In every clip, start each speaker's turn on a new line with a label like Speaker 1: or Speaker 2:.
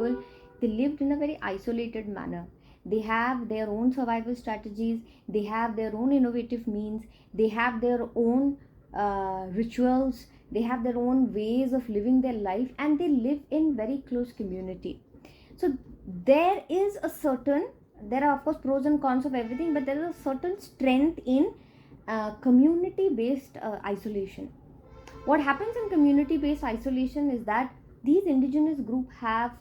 Speaker 1: people, they lived in a very isolated manner. They have their own survival strategies, they have their own innovative means, they have their own rituals, they have their own ways of living their life, and they live in very close community. So there is a certain, there are of course pros and cons of everything, but there is a certain strength in community based isolation. What happens in community based isolation is that these indigenous group have,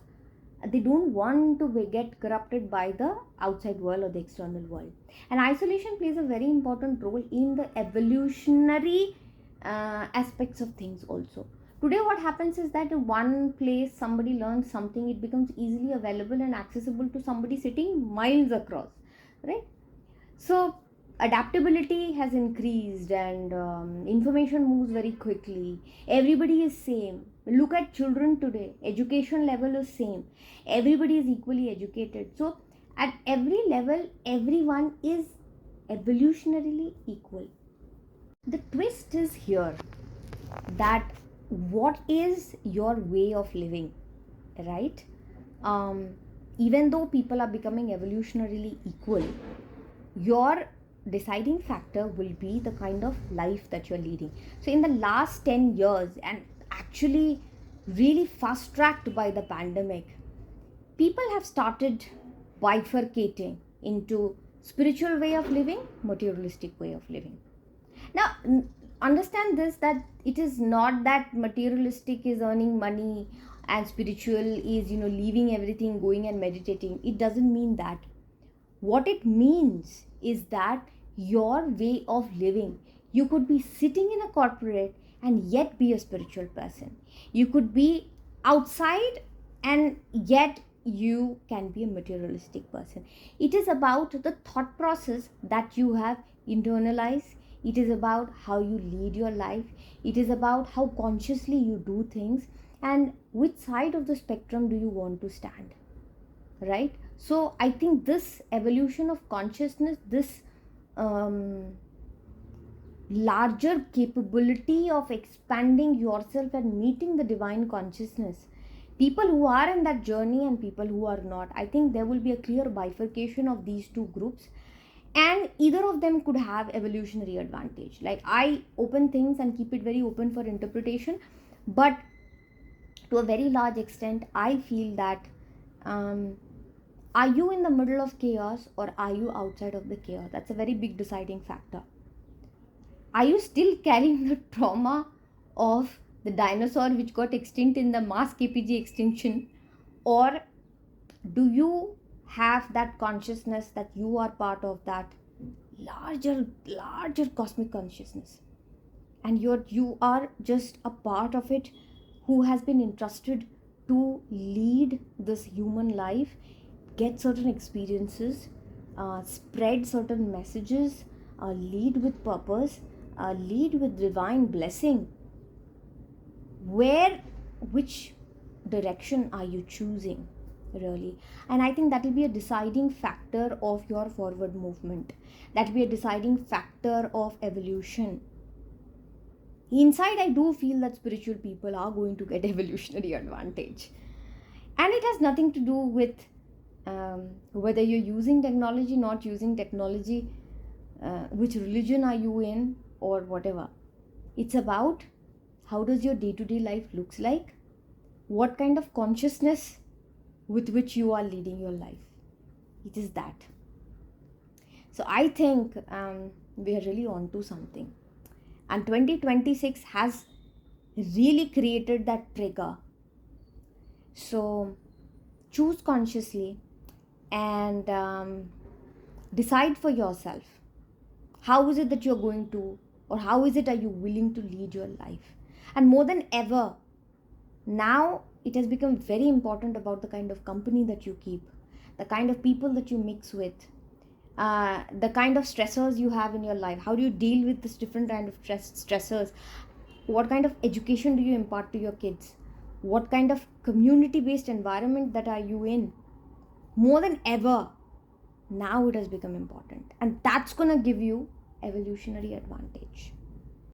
Speaker 1: they don't want to get corrupted by the outside world or the external world, and isolation plays a very important role in the evolutionary aspects of things also. Today what happens is that in one place somebody learns something, it becomes easily available and accessible to somebody sitting miles across, right? So adaptability has increased, and information moves very quickly. Everybody is same. Look at children today, education level is same, everybody is equally educated. So at every level everyone is evolutionarily equal. The twist is here, that what is your way of living, right? um, Even though people are becoming evolutionarily equal, your deciding factor will be the kind of life that you're leading. So in the last 10 years, and actually really fast tracked by the pandemic, people have started bifurcating into spiritual way of living, materialistic way of living. Now understand this, that it is not that materialistic is earning money and spiritual is, leaving everything, going and meditating. It doesn't mean that. What it means is that your way of living, you could be sitting in a corporate and yet be a spiritual person. You could be outside and yet you can be a materialistic person. It is about the thought process that you have internalized. It is about how you lead your life. It is about how consciously you do things, and which side of the spectrum do you want to stand, right? So I think this evolution of consciousness, this larger capability of expanding yourself and meeting the divine consciousness, people who are in that journey and people who are not, I think there will be a clear bifurcation of these two groups, and either of them could have evolutionary advantage. Like, I open things and keep it very open for interpretation, but to a very large extent I feel that are you in the middle of chaos or are you outside of the chaos? That's a very big deciding factor. Are you still carrying the trauma of the dinosaur which got extinct in the mass KPG extinction, or do you have that consciousness that you are part of that larger cosmic consciousness, and you are just a part of it, who has been entrusted to lead this human life, get certain experiences, spread certain messages, lead with purpose, lead with divine blessing? Which direction are you choosing, really? And I think that will be a deciding factor of your forward movement. That will be a deciding factor of evolution. Inside I do feel that spiritual people are going to get evolutionary advantage, and it has nothing to do with whether you're using technology, not using technology, which religion are you in, or whatever. It's about how does your day-to-day life looks like, what kind of consciousness with which you are leading your life. It is that. So I think we are really onto something, and 2026 has really created that trigger. So choose consciously and decide for yourself, how is it that you're going to, or how is it are you willing to lead your life. And more than ever now, it has become very important about the kind of company that you keep, the kind of people that you mix with, the kind of stressors you have in your life. How do you deal with this different kind of stressors? What kind of education do you impart to your kids? What kind of community based environment that are you in? More than ever now it has become important, and that's gonna give you evolutionary advantage.